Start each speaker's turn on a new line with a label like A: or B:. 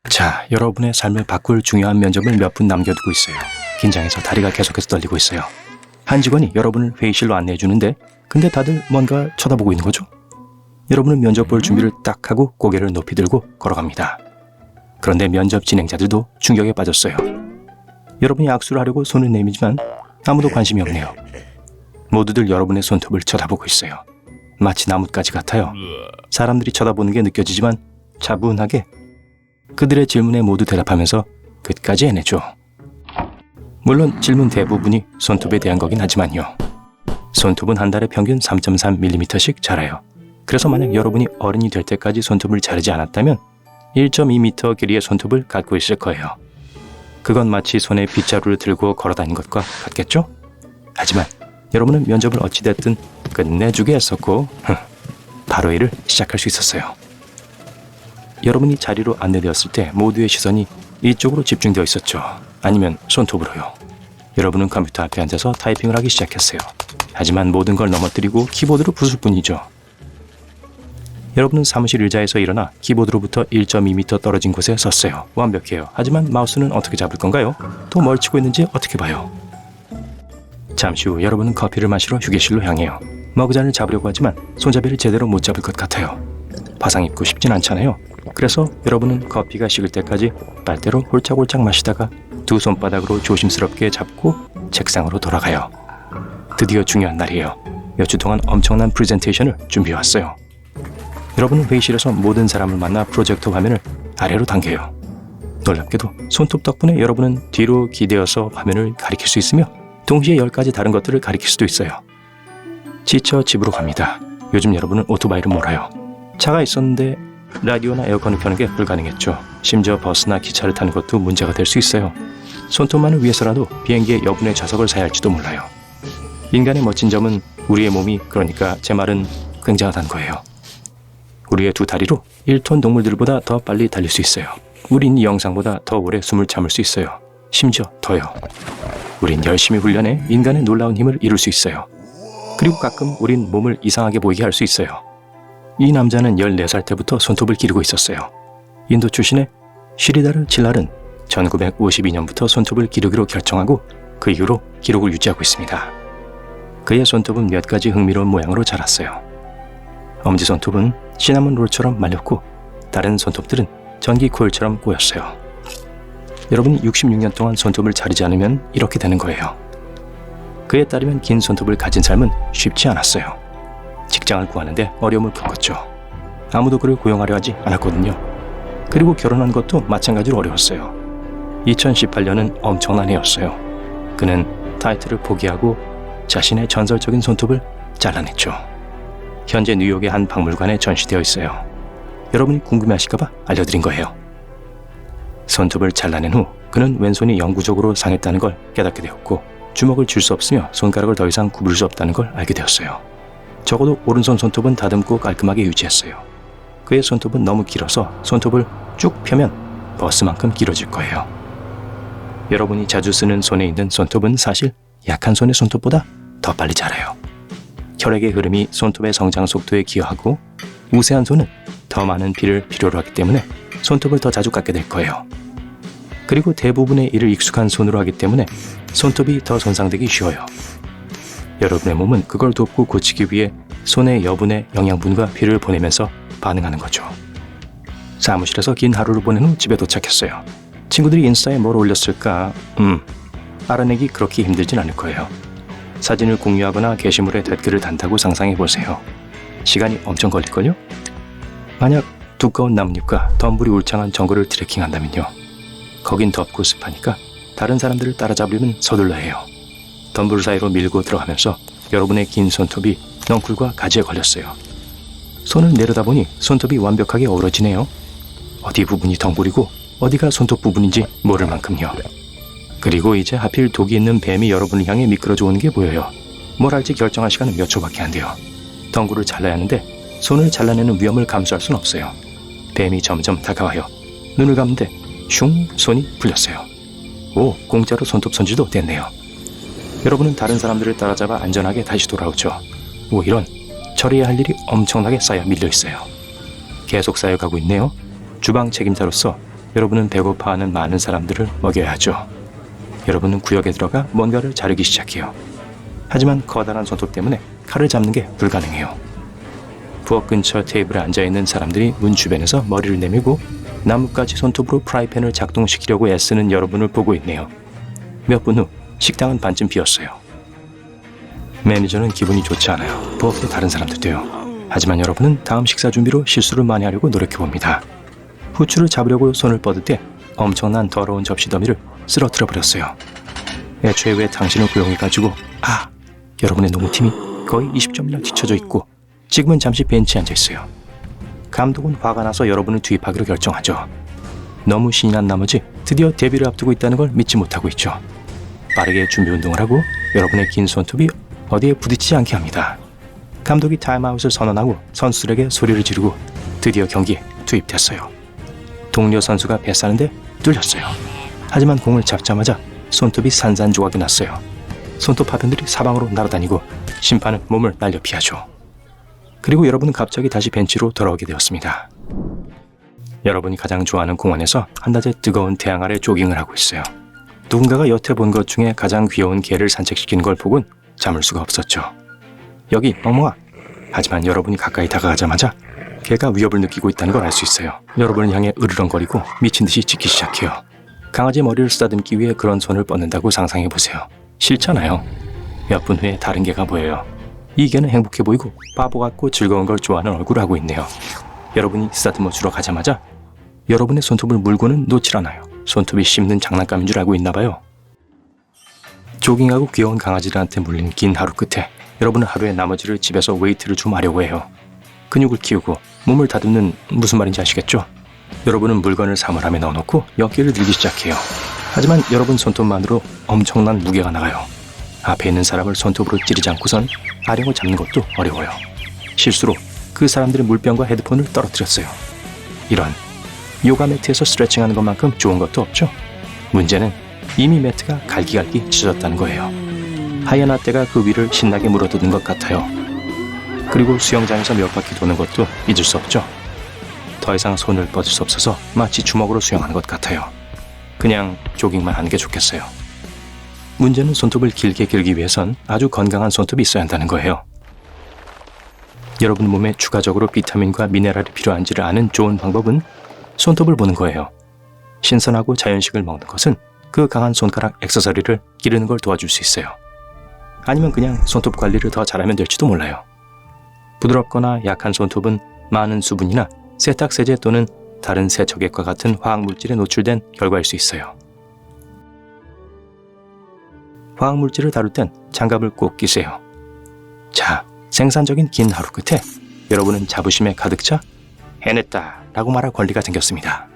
A: 자, 여러분의 삶을 바꿀 중요한 면접을 몇 분 남겨두고 있어요. 긴장해서 다리가 계속해서 떨리고 있어요. 한 직원이 여러분을 회의실로 안내해 주는데 근데 다들 뭔가 쳐다보고 있는 거죠? 여러분은 면접 볼 준비를 딱 하고 고개를 높이 들고 걸어갑니다. 그런데 면접 진행자들도 충격에 빠졌어요. 여러분이 악수를 하려고 손을 내밀지만 아무도 관심이 없네요. 모두들 여러분의 손톱을 쳐다보고 있어요. 마치 나뭇가지 같아요. 사람들이 쳐다보는 게 느껴지지만 차분하게 그들의 질문에 모두 대답하면서 끝까지 해내죠. 물론 질문 대부분이 손톱에 대한 거긴 하지만요. 손톱은 한 달에 평균 3.3mm씩 자라요. 그래서 만약 여러분이 어른이 될 때까지 손톱을 자르지 않았다면 1.2m 길이의 손톱을 갖고 있을 거예요. 그건 마치 손에 빗자루를 들고 걸어다닌 것과 같겠죠? 하지만 여러분은 면접을 어찌됐든 끝내주게 했었고 바로 일을 시작할 수 있었어요. 여러분이 자리로 안내되었을 때 모두의 시선이 이쪽으로 집중되어 있었죠. 아니면 손톱으로요. 여러분은 컴퓨터 앞에 앉아서 타이핑을 하기 시작했어요. 하지만 모든 걸 넘어뜨리고 키보드로 부술 뿐이죠. 여러분은 사무실 의자에서 일어나 키보드로부터 1.2m 떨어진 곳에 섰어요. 완벽해요. 하지만 마우스는 어떻게 잡을 건가요? 또 뭘 치고 있는지 어떻게 봐요? 잠시 후 여러분은 커피를 마시러 휴게실로 향해요. 머그잔을 잡으려고 하지만 손잡이를 제대로 못 잡을 것 같아요. 화상 입고 싶진 않잖아요. 그래서 여러분은 커피가 식을 때까지 빨대로 홀짝홀짝 마시다가 두 손바닥으로 조심스럽게 잡고 책상으로 돌아가요. 드디어 중요한 날이에요. 몇 주 동안 엄청난 프레젠테이션을 준비해왔어요. 여러분은 회의실에서 모든 사람을 만나 프로젝터 화면을 아래로 당겨요. 놀랍게도 손톱 덕분에 여러분은 뒤로 기대어서 화면을 가리킬 수 있으며 동시에 10가지 다른 것들을 가리킬 수도 있어요. 지쳐 집으로 갑니다. 요즘 여러분은 오토바이를 몰아요. 차가 있었는데 라디오나 에어컨을 켜는 게 불가능했죠. 심지어 버스나 기차를 타는 것도 문제가 될 수 있어요. 손톱만을 위해서라도 비행기의 여분의 좌석을 사야 할지도 몰라요. 인간의 멋진 점은 우리의 몸이, 그러니까 제 말은 굉장하다는 거예요. 우리의 두 다리로 1톤 동물들보다 더 빨리 달릴 수 있어요. 우린 이 영상보다 더 오래 숨을 참을 수 있어요. 심지어 더요. 우린 열심히 훈련해 인간의 놀라운 힘을 이룰 수 있어요. 그리고 가끔 우린 몸을 이상하게 보이게 할 수 있어요. 이 남자는 14살 때부터 손톱을 기르고 있었어요. 인도 출신의 시리다르 질랄은 1952년부터 손톱을 기르기로 결정하고 그 이후로 기록을 유지하고 있습니다. 그의 손톱은 몇 가지 흥미로운 모양으로 자랐어요. 엄지손톱은 시나몬 롤처럼 말렸고 다른 손톱들은 전기 코일처럼 꼬였어요. 여러분이 66년 동안 손톱을 자르지 않으면 이렇게 되는 거예요. 그에 따르면 긴 손톱을 가진 삶은 쉽지 않았어요. 직장을 구하는데 어려움을 겪었죠. 아무도 그를 고용하려 하지 않았거든요. 그리고 결혼한 것도 마찬가지로 어려웠어요. 2018년은 엄청난 해였어요. 그는 타이틀을 포기하고 자신의 전설적인 손톱을 잘라냈죠. 현재 뉴욕의 한 박물관에 전시되어 있어요. 여러분이 궁금해하실까봐 알려드린 거예요. 손톱을 잘라낸 후 그는 왼손이 영구적으로 상했다는 걸 깨닫게 되었고 주먹을 쥘 수 없으며 손가락을 더 이상 구부릴 수 없다는 걸 알게 되었어요. 적어도 오른손 손톱은 다듬고 깔끔하게 유지했어요. 그의 손톱은 너무 길어서 손톱을 쭉 펴면 버스만큼 길어질 거예요. 여러분이 자주 쓰는 손에 있는 손톱은 사실 약한 손의 손톱보다 더 빨리 자라요. 혈액의 흐름이 손톱의 성장 속도에 기여하고 우세한 손은 더 많은 피를 필요로 하기 때문에 손톱을 더 자주 깎게 될 거예요. 그리고 대부분의 일을 익숙한 손으로 하기 때문에 손톱이 더 손상되기 쉬워요. 여러분의 몸은 그걸 돕고 고치기 위해 손의 여분의 영양분과 피를 보내면서 반응하는 거죠. 사무실에서 긴 하루를 보낸 후 집에 도착했어요. 친구들이 인스타에 뭘 올렸을까? 알아내기 그렇게 힘들진 않을 거예요. 사진을 공유하거나 게시물에 댓글을 단다고 상상해보세요. 시간이 엄청 걸릴걸요? 만약 두꺼운 나뭇잎과 덤불이 울창한 정글을 트레킹한다면요. 거긴 덥고 습하니까 다른 사람들을 따라잡으려면 서둘러야 해요. 덤불 사이로 밀고 들어가면서 여러분의 긴 손톱이 넝쿨과 가지에 걸렸어요. 손을 내려다보니 손톱이 완벽하게 어우러지네요. 어디 부분이 덩굴이고 어디가 손톱 부분인지 모를 만큼요. 그리고 이제 하필 독이 있는 뱀이 여러분을 향해 미끄러져 오는 게 보여요. 뭘 할지 결정할 시간은 몇 초밖에 안 돼요. 덩굴을 잘라야 하는데 손을 잘라내는 위험을 감수할 순 없어요. 뱀이 점점 다가와요. 눈을 감는데 슝 손이 풀렸어요. 오, 공짜로 손톱 손질도 됐네요. 여러분은 다른 사람들을 따라잡아 안전하게 다시 돌아오죠. 오, 이런 처리해야 할 일이 엄청나게 쌓여 밀려 있어요. 계속 쌓여가고 있네요. 주방 책임자로서 여러분은 배고파하는 많은 사람들을 먹여야 하죠. 여러분은 구역에 들어가 뭔가를 자르기 시작해요. 하지만 커다란 손톱 때문에 칼을 잡는 게 불가능해요. 부엌 근처 테이블에 앉아있는 사람들이 문 주변에서 머리를 내밀고 나뭇가지 손톱으로 프라이팬을 작동시키려고 애쓰는 여러분을 보고 있네요. 몇 분 후 식당은 반쯤 비었어요. 매니저는 기분이 좋지 않아요. 부엌의 다른 사람들도요. 하지만 여러분은 다음 식사 준비로 실수를 많이 하려고 노력해봅니다. 후추를 잡으려고 손을 뻗을 때 엄청난 더러운 접시 더미를 쓰러뜨려 버렸어요. 애초에 왜 당신을 고용해가지고 여러분의 농구팀이 거의 20점이나 뒤쳐져 있고 지금은 잠시 벤치에 앉아있어요. 감독은 화가 나서 여러분을 투입하기로 결정하죠. 너무 신이 난 나머지 드디어 데뷔를 앞두고 있다는 걸 믿지 못하고 있죠. 빠르게 준비 운동을 하고 여러분의 긴 손톱이 어디에 부딪히지 않게 합니다. 감독이 타임아웃을 선언하고 선수들에게 소리를 지르고 드디어 경기에 투입됐어요. 동료 선수가 패스하는데 뚫렸어요. 하지만 공을 잡자마자 손톱이 산산조각이 났어요. 손톱 파편들이 사방으로 날아다니고 심판은 몸을 날려 피하죠. 그리고 여러분은 갑자기 다시 벤치로 돌아오게 되었습니다. 여러분이 가장 좋아하는 공원에서 한낮의 뜨거운 태양 아래 조깅을 하고 있어요. 누군가가 여태 본 것 중에 가장 귀여운 개를 산책시키는 걸 보곤 참을 수가 없었죠. 여기 멍멍아. 하지만 여러분이 가까이 다가가자마자 개가 위협을 느끼고 있다는 걸 알 수 있어요. 여러분을 향해 으르렁거리고 미친 듯이 짖기 시작해요. 강아지의 머리를 쓰다듬기 위해 그런 손을 뻗는다고 상상해보세요. 싫잖아요. 몇 분 후에 다른 개가 보여요. 이 개는 행복해 보이고 바보 같고 즐거운 걸 좋아하는 얼굴을 하고 있네요. 여러분이 쓰다듬어 주러 가자마자 여러분의 손톱을 물고는 놓질 않아요. 손톱이 씹는 장난감인 줄 알고 있나 봐요. 조깅하고 귀여운 강아지들한테 물린 긴 하루 끝에 여러분은 하루의 나머지를 집에서 웨이트를 좀 하려고 해요. 근육을 키우고 몸을 다듬는 무슨 말인지 아시겠죠? 여러분은 물건을 사물함에 넣어놓고 역기를 들기 시작해요. 하지만 여러분 손톱만으로 엄청난 무게가 나가요. 앞에 있는 사람을 손톱으로 찌르지 않고선 아령을 잡는 것도 어려워요. 실수로 그 사람들의 물병과 헤드폰을 떨어뜨렸어요. 이런 요가 매트에서 스트레칭하는 것만큼 좋은 것도 없죠. 문제는 이미 매트가 갈기갈기 찢어졌다는 거예요. 하얀 라떼가 그 위를 신나게 물어뜯은 것 같아요. 그리고 수영장에서 몇 바퀴 도는 것도 잊을 수 없죠. 더 이상 손을 뻗을 수 없어서 마치 주먹으로 수영하는 것 같아요. 그냥 조깅만 하는 게 좋겠어요. 문제는 손톱을 길게 길기 위해선 아주 건강한 손톱이 있어야 한다는 거예요. 여러분 몸에 추가적으로 비타민과 미네랄이 필요한지를 아는 좋은 방법은 손톱을 보는 거예요. 신선하고 자연식을 먹는 것은 그 강한 손가락 액세서리를 기르는 걸 도와줄 수 있어요. 아니면 그냥 손톱 관리를 더 잘하면 될지도 몰라요. 부드럽거나 약한 손톱은 많은 수분이나 세탁세제 또는 다른 세척액과 같은 화학물질에 노출된 결과일 수 있어요. 화학물질을 다룰 땐 장갑을 꼭 끼세요. 자, 생산적인 긴 하루 끝에 여러분은 자부심에 가득 차 해냈다 라고 말할 권리가 생겼습니다.